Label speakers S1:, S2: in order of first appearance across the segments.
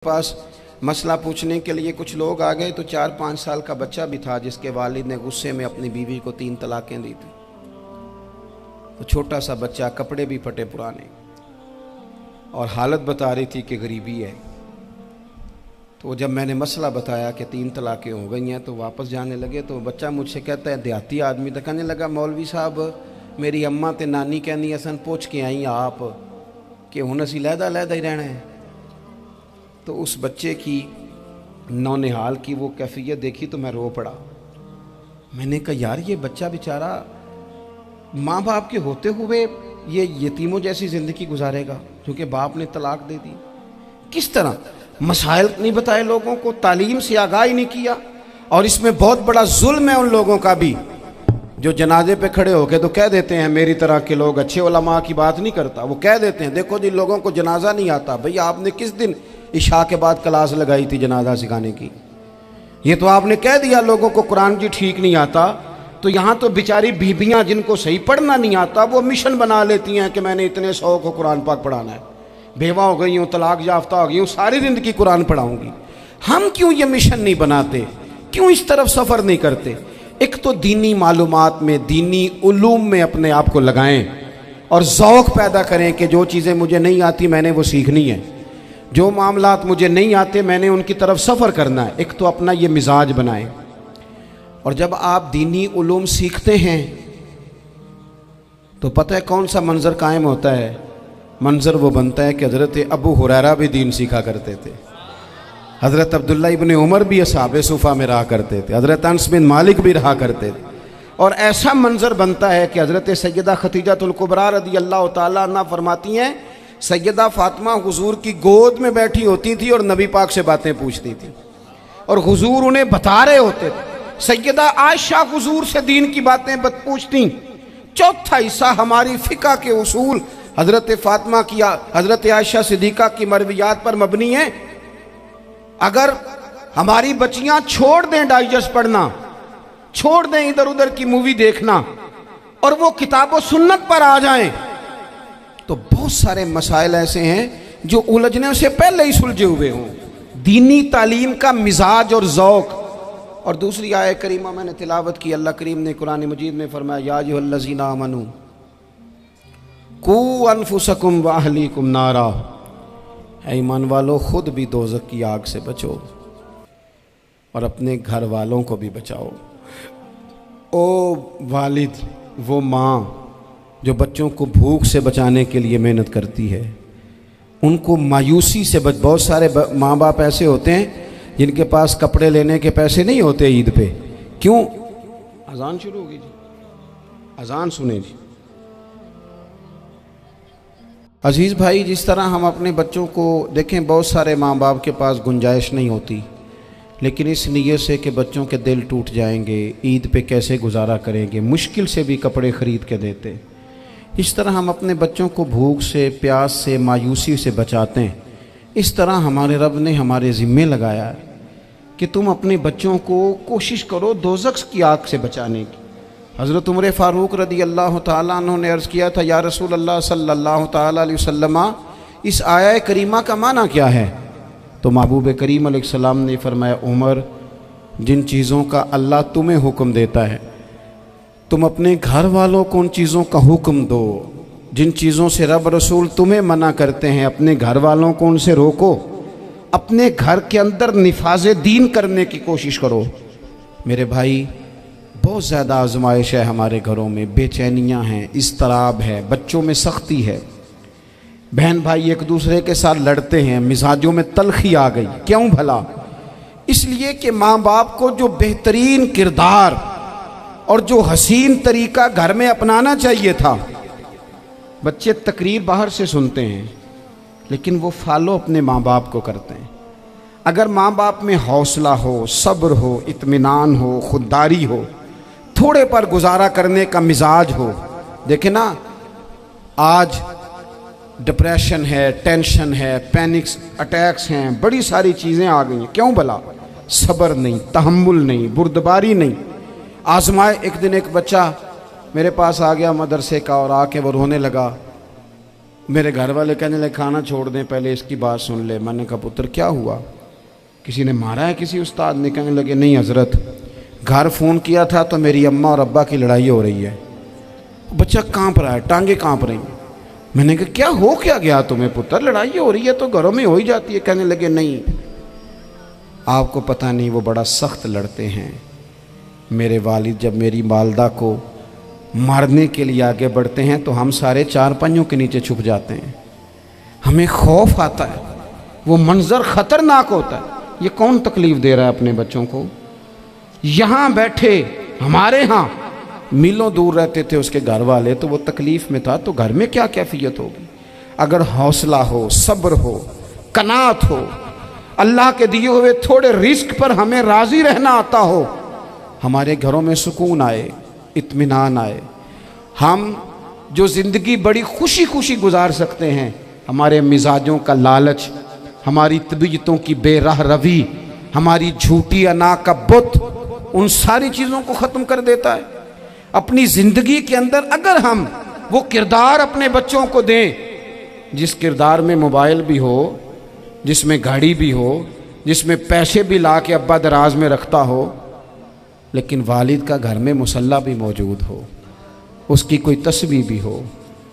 S1: पास मसला पूछने के लिए कुछ लोग आ गए तो 4-5 साल का बच्चा भी था जिसके वालिद ने गुस्से में अपनी बीवी को 3 तलाकें दी थी। तो छोटा सा बच्चा, कपड़े भी फटे पुराने, और हालत बता रही थी कि गरीबी है। तो जब मैंने मसला बताया कि 3 तलाकें हो गई हैं तो वापस जाने लगे। तो बच्चा मुझसे कहता है, देहाती आदमी तो कहने लगा, मौलवी साहब मेरी अम्मा ते नानी कहनी असन पूछ के आई आप कि हुण असीं लहदा ही रहना है। तो उस बच्चे की नौनिहाल की वो कैफियत देखी तो मैं रो पड़ा। मैंने कहा यार, ये बच्चा बेचारा माँ बाप के होते हुए ये यतीमों जैसी ज़िंदगी गुजारेगा क्योंकि बाप ने तलाक दे दी। किस तरह मसाइल नहीं बताए लोगों को, तालीम से आगाही नहीं किया। और इसमें बहुत बड़ा जुल्म है उन लोगों का भी जो जनाजे पे खड़े होके तो कह देते हैं, मेरी तरह के लोग, अच्छे उलमा की बात नहीं करता, वो कह देते हैं देखो जिन लोगों को जनाजा नहीं आता, भैया आपने किस दिन इशा के बाद क्लास लगाई थी जनाजा सिखाने की? ये तो आपने कह दिया लोगों को कुरान जी ठीक नहीं आता। तो यहाँ तो बेचारी बीबियाँ जिनको सही पढ़ना नहीं आता वो मिशन बना लेती हैं कि मैंने इतने 100 को कुरान पाक पढ़ाना है, बेवा हो गई हूँ, तलाक याफ्ता हो गई हूँ, सारी ज़िंदगी कुरान पढ़ाऊँगी। हम क्यों ये मिशन नहीं बनाते, क्यों इस तरफ सफ़र नहीं करते? एक तो दीनी मालूमात में, दीनी उलूम में अपने आप को लगाएं और ज़ौक़ पैदा करें कि जो चीज़ें मुझे नहीं आती मैंने वो सीखनी है, जो मामलात मुझे नहीं आते मैंने उनकी तरफ सफ़र करना है। एक तो अपना ये मिजाज बनाएं। और जब आप दीनी उलूम सीखते हैं तो पता है कौन सा मंज़र कायम होता है? मंज़र वो बनता है कि हज़रत अबू हुरैरा भी दीन सीखा करते थे, हज़रत अब्दुल्ला इब्ने उमर भी असहाबे सुफ़ा में रहा करते थे, हज़रत अनस बिन मालिक भी रहा करते थे। और ऐसा मंज़र बनता है कि हज़रत सैयदा खदीजतुल कुबरा रज़ी अल्लाह तआला अन्हा फरमाती हैं, सैयदा फातिमा हुजूर की गोद में बैठी होती थी और नबी पाक से बातें पूछती थी और हुजूर उन्हें बता रहे होते थे। सैयदा आयशा हुजूर से दीन की बातें पूछती। चौथा हिस्सा हमारी फ़िक़्ह के उसूल हज़रत फातिमा की, हज़रत आयशा सिद्दीक़ा की मरवियात पर मबनी है। अगर हमारी बच्चियां छोड़ दें डाइजेस्ट पढ़ना, छोड़ दें इधर उधर की मूवी देखना और वो किताब व सुन्नत पर आ जाएं तो बहुत सारे मसाइल ऐसे हैं जो उलझने से पहले ही सुलझे हुए हों। दीनी तालीम का मिजाज और ज़ौक़। और दूसरी आयत करीमा मैंने तिलावत की, अल्लाह करीम ने कुरान मजीद में फरमाया, या अय्युहल्लज़ीना आमनू कू अनफुसकुम व अहलीकुम नारा, ऐ ईमान वालों खुद भी दोज़ख की आग से बचो और अपने घर वालों को भी बचाओ। ओ वालिद, वो माँ जो बच्चों को भूख से बचाने के लिए मेहनत करती है, उनको मायूसी से बहुत सारे माँ बाप ऐसे होते हैं जिनके पास कपड़े लेने के पैसे नहीं होते ईद पे। क्यों? अजान शुरू होगी जी, अजान सुने जी। अजीज़ भाई, जिस तरह हम अपने बच्चों को देखें, बहुत सारे माँ बाप के पास गुंजाइश नहीं होती, लेकिन इस नीयत से कि बच्चों के दिल टूट जाएंगे, ईद पे कैसे गुजारा करेंगे, मुश्किल से भी कपड़े ख़रीद के देते। इस तरह हम अपने बच्चों को भूख से, प्यास से, मायूसी से बचाते हैं। इस तरह हमारे रब ने हमारे ज़िम्मे लगाया है कि तुम अपने बच्चों को कोशिश करो दोज़ख की आग से बचाने की। हज़रत उमर फ़ारूक रज़ी अल्लाह तआला अन्हु ने अर्ज़ किया था, या रसूल अल्लाह सल्लल्लाहु तआला अलैहि वसल्लम, इस आया करीमा का माना क्या है? तो महबूब करीम अलैहिस्सलाम ने फरमाया, उमर, जिन चीज़ों का अल्लाह तुम्हें हुक्म देता है तुम अपने घर वालों को उन चीज़ों का हुक्म दो। जिन चीज़ों से रब रसूल तुम्हें मना करते हैं अपने घर वालों को उनसे रोको। अपने घर के अंदर निफाज़े दीन करने की कोशिश करो। मेरे भाई, बहुत ज़्यादा आजमाइश है हमारे घरों में, बेचैनियाँ हैं, इज़्तिराब है, बच्चों में सख्ती है, बहन भाई एक दूसरे के साथ लड़ते हैं, मिजाजों में तलखी आ गई। क्यों भला? इसलिए कि माँ बाप को जो बेहतरीन किरदार और जो हसीन तरीका घर में अपनाना चाहिए था, बच्चे तकरीर बाहर से सुनते हैं लेकिन वो फॉलो अपने माँ बाप को करते हैं। अगर माँ बाप में हौसला हो, सब्र हो, इत्मीनान हो, खुददारी हो, थोड़े पर गुजारा करने का मिजाज हो। देखें ना, आज डिप्रेशन है, टेंशन है, पैनिक्स अटैक्स हैं, बड़ी सारी चीज़ें आ गई हैं। क्यों भला? सब्र नहीं, तहम्मुल नहीं, बुर्दबारी नहीं। आजमाए। एक दिन एक बच्चा मेरे पास आ गया मदरसे का और आके वो रोने लगा। मेरे घर वाले कहने लगे खाना छोड़ दें, पहले इसकी बात सुन ले। मैंने कहा पुत्र क्या हुआ, किसी ने मारा है किसी उस्ताद ने? कहने लगे नहीं हजरत, घर फ़ोन किया था तो मेरी अम्मा और अब्बा की लड़ाई हो रही है। बच्चा कांप रहा है, टांगे कांप रही। मैंने कहा क्या हो क्या गया तुम्हें पुत्र, लड़ाई हो रही है तो घरों में हो ही जाती है। कहने लगे नहीं आपको पता नहीं, वो बड़ा सख्त लड़ते हैं। मेरे वालिद जब मेरी वालदा को मारने के लिए आगे बढ़ते हैं तो हम सारे चारपाइयों के नीचे छुप जाते हैं, हमें खौफ आता है, वो मंजर खतरनाक होता है। ये कौन तकलीफ़ दे रहा है अपने बच्चों को? यहाँ बैठे हमारे यहाँ मीलों दूर रहते थे उसके घर वाले, तो वो तकलीफ़ में था, तो घर में क्या कैफियत होगी? अगर हौसला हो, सब्र हो, कनात हो, अल्लाह के दिए हुए थोड़े रिस्क पर हमें राज़ी रहना आता हो, हमारे घरों में सुकून आए, इत्मीनान आए, हम जो ज़िंदगी बड़ी खुशी खुशी गुजार सकते हैं। हमारे मिजाजों का लालच, हमारी तबीयतों की बेराह रवी, हमारी झूठी अना का बुत, उन सारी चीज़ों को ख़त्म कर देता है। अपनी ज़िंदगी के अंदर अगर हम वो किरदार अपने बच्चों को दें, जिस किरदार में मोबाइल भी हो, जिसमें गाड़ी भी हो, जिसमें पैसे भी ला के अब्बा दराज में रखता हो, लेकिन वालिद का घर में मुसल्ला भी मौजूद हो, उसकी कोई तस्वीर भी हो,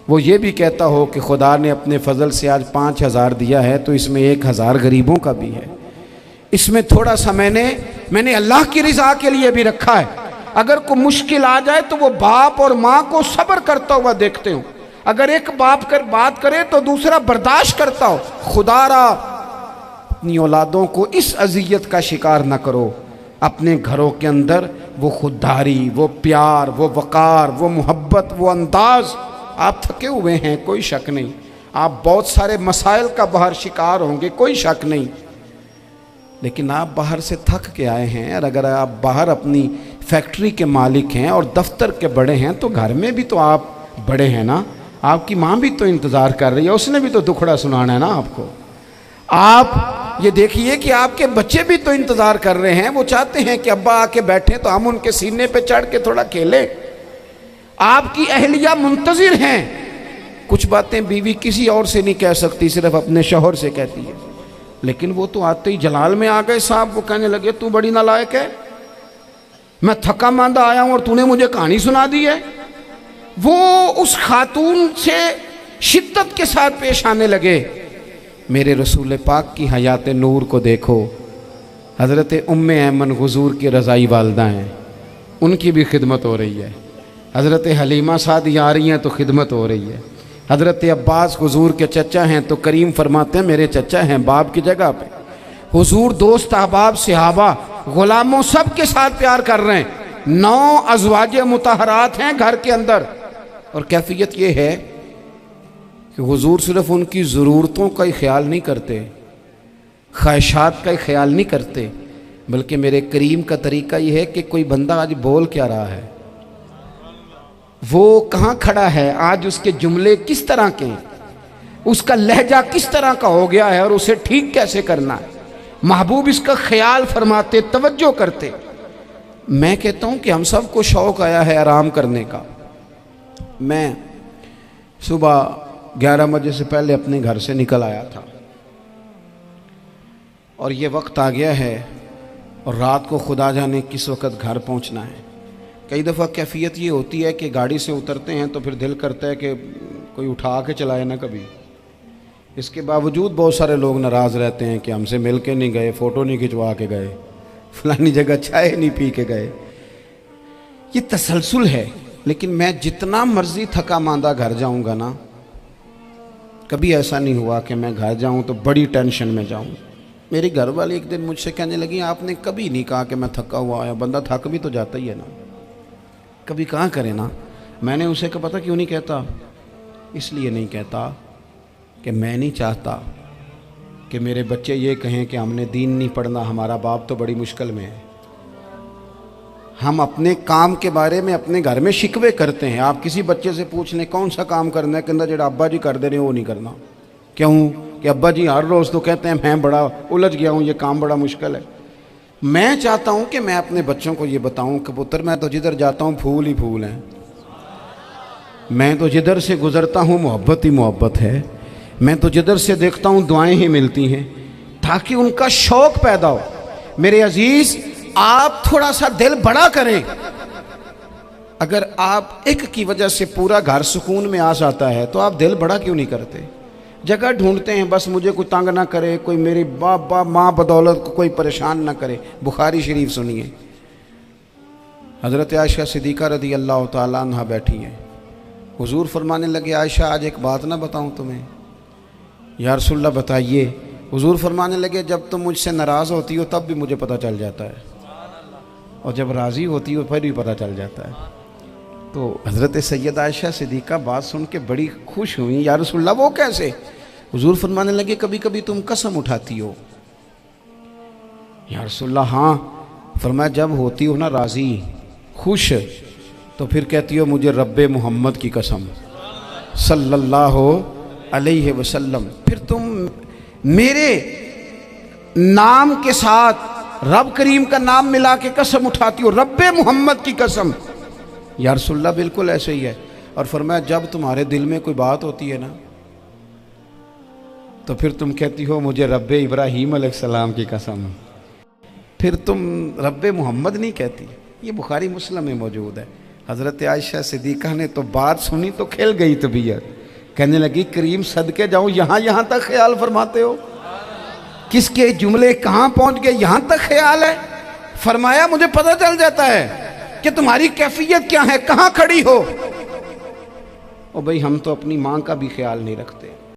S1: वो ये भी कहता हो कि खुदा ने अपने फजल से आज 5,000 दिया है तो इसमें 1,000 गरीबों का भी है, इसमें थोड़ा सा मैंने अल्लाह की रिज़ा के लिए भी रखा है। अगर कोई मुश्किल आ जाए तो वो बाप और माँ को सब्र करता हुआ देखते हो। अगर एक बाप कर बात करे तो दूसरा बर्दाश्त करता हो। खुदारा अपनी औलादों को इस अजियत का शिकार न करो। अपने घरों के अंदर वो खुददारी, वो प्यार, वो वक़ार, वो मोहब्बत, वो अंदाज़। आप थके हुए हैं, कोई शक नहीं, आप बहुत सारे मसाइल का बाहर शिकार होंगे, कोई शक नहीं, लेकिन आप बाहर से थक के आए हैं। और अगर आप बाहर अपनी फैक्ट्री के मालिक हैं और दफ्तर के बड़े हैं तो घर में भी तो आप बड़े हैं ना। आपकी माँ भी तो इंतज़ार कर रही है, उसने भी तो दुखड़ा सुनाना है ना आपको। आप ये देखिए कि आपके बच्चे भी तो इंतज़ार कर रहे हैं, वो चाहते हैं कि अब्बा आके बैठे तो हम उनके सीने पे चढ़ के थोड़ा खेलें। आपकी अहलिया मुंतज़िर हैं। कुछ बातें बीवी किसी और से नहीं कह सकती, सिर्फ अपने शौहर से कहती है, लेकिन वो तो आते ही जलाल में आ गए साहब। वो कहने लगे तू बड़ी नालायक है, मैं थका मांदा आया हूं और तूने मुझे कहानी सुना दी है। वो उस खातून से शिद्दत के साथ पेश आने लगे। मेरे रसूल पाक की हयात नूर को देखो, हज़रत उम्मे ऐमन हुज़ूर की रज़ाई वालदा हैं, उनकी भी खिदमत हो रही है। हज़रत हलीमा सादी आ रही हैं तो खिदमत हो रही है। हज़रत अब्बास हुज़ूर के चचा हैं तो करीम फरमाते हैं मेरे चचा हैं बाप की जगह पे। हुज़ूर दोस्त अहबाब सहाबा ग़ुलामों सब के साथ प्यार कर रहे हैं। 9 अज़वाज मुतहरात हैं घर के अंदर। और कैफियत ये है कि हुज़ूर सिर्फ उनकी ज़रूरतों का ही ख्याल नहीं करते, ख्वाहिशात का ही ख्याल नहीं करते, बल्कि मेरे करीम का तरीका ये है कि कोई बंदा आज बोल क्या रहा है, वो कहाँ खड़ा है, आज उसके जुमले किस तरह के हैं, उसका लहजा किस तरह का हो गया है और उसे ठीक कैसे करना है। महबूब इसका ख्याल फरमाते, तवज्जो करते। मैं कहता हूँ कि हम सबको शौक़ आया है आराम करने का। मैं सुबह 11 बजे से पहले अपने घर से निकल आया था और ये वक्त आ गया है और रात को खुदा जाने किस वक़्त घर पहुँचना है। कई दफ़ा कैफियत ये होती है कि गाड़ी से उतरते हैं तो फिर दिल करता है कि कोई उठा के चलाए ना कभी। इसके बावजूद बहुत सारे लोग नाराज़ रहते हैं कि हमसे मिल के नहीं गए, फ़ोटो नहीं खिंचवा के गए, फलानी जगह चाय नहीं पी के गए। ये तसलसल है। लेकिन मैं जितना मर्ज़ी थका मांदा घर जाऊँगा ना, कभी ऐसा नहीं हुआ कि मैं घर जाऊँ तो बड़ी टेंशन में जाऊँ। मेरी घर वाली एक दिन मुझसे कहने लगी आपने कभी नहीं कहा कि मैं थका हुआ आया, बंदा थक भी तो जाता ही है ना, कभी कहाँ करे ना। मैंने उसे कहा पता क्यों नहीं कहता, इसलिए नहीं कहता कि मैं नहीं चाहता कि मेरे बच्चे ये कहें कि हमने दीन नहीं पढ़ना, हमारा बाप तो बड़ी मुश्किल में है। हम अपने काम के बारे में अपने घर में शिकवे करते हैं। आप किसी बच्चे से पूछ लें कौन सा काम करना है, कहता जो अब्बा जी कर दे रहे वो नहीं करना। क्यों? कि अब्बा जी हर रोज़ तो कहते हैं मैं बड़ा उलझ गया हूँ, ये काम बड़ा मुश्किल है। मैं चाहता हूँ कि मैं अपने बच्चों को ये बताऊँ कि पुत्र मैं तो जिधर जाता हूँ फूल ही फूल हैं। मैं तो जिधर से गुज़रता हूँ मोहब्बत ही मोहब्बत है, मैं तो जिधर से देखता हूँ दुआएं ही मिलती हैं, ताकि उनका शौक़ पैदा हो। मेरे अजीज़, आप थोड़ा सा दिल बड़ा करें। अगर आप एक की वजह से पूरा घर सुकून में आ जाता है तो आप दिल बड़ा क्यों नहीं करते? जगह ढूंढते हैं बस मुझे कोई तंग ना करे, कोई मेरी बाप माँ बदौलत को कोई परेशान ना करे। बुखारी शरीफ सुनिए, हज़रत आयशा सिद्दीक़ा रज़ी अल्लाह ताला अन्हा बैठी हैं। हुजूर फरमाने लगे, आयशा आज एक बात ना बताऊं तुम्हें? या रसूलल्लाह बताइए। हुजूर फरमाने लगे, जब तुम मुझसे नाराज़ होती हो तब भी मुझे पता चल जाता है, और जब राज़ी होती हो फिर भी पता चल जाता है। तो हज़रत सैयदा आयशा सिद्दीक़ा बात सुन के बड़ी खुश हुई। या रसूलल्लाह वो कैसे? हुजूर फरमाने लगे, कभी कभी तुम कसम उठाती हो। या रसूलल्लाह हाँ। फरमाया, जब होती हो ना राज़ी, खुश, तो फिर कहती हो मुझे रब्बे मोहम्मद की कसम सल्लल्लाहु अलैहि वसल्लम। फिर तुम मेरे नाम के साथ रब करीम का नाम मिला के कसम उठाती हो, रब्बे मोहम्मद की कसम। या रसूलल्लाह बिल्कुल ऐसे ही है। और फरमाया, जब तुम्हारे दिल में कोई बात होती है ना, तो फिर तुम कहती हो मुझे रब्बे इब्राहीम अलैहिस्सलाम की कसम, फिर तुम रब्बे मोहम्मद नहीं कहती। ये बुखारी मुस्लिम में मौजूद है। हज़रत आयशा सिद्दीक़ा ने तो बात सुनी तो खिल गई तबीयत, कहने लगी, करीम सदके जाऊँ, यहाँ तक ख्याल फरमाते हो? किसके जुमले कहाँ पहुँच गए, यहाँ तक ख्याल है? फरमाया, मुझे पता चल जाता है कि तुम्हारी कैफियत क्या है, कहाँ खड़ी हो। ओ भाई, हम तो अपनी माँ का भी ख्याल नहीं रखते।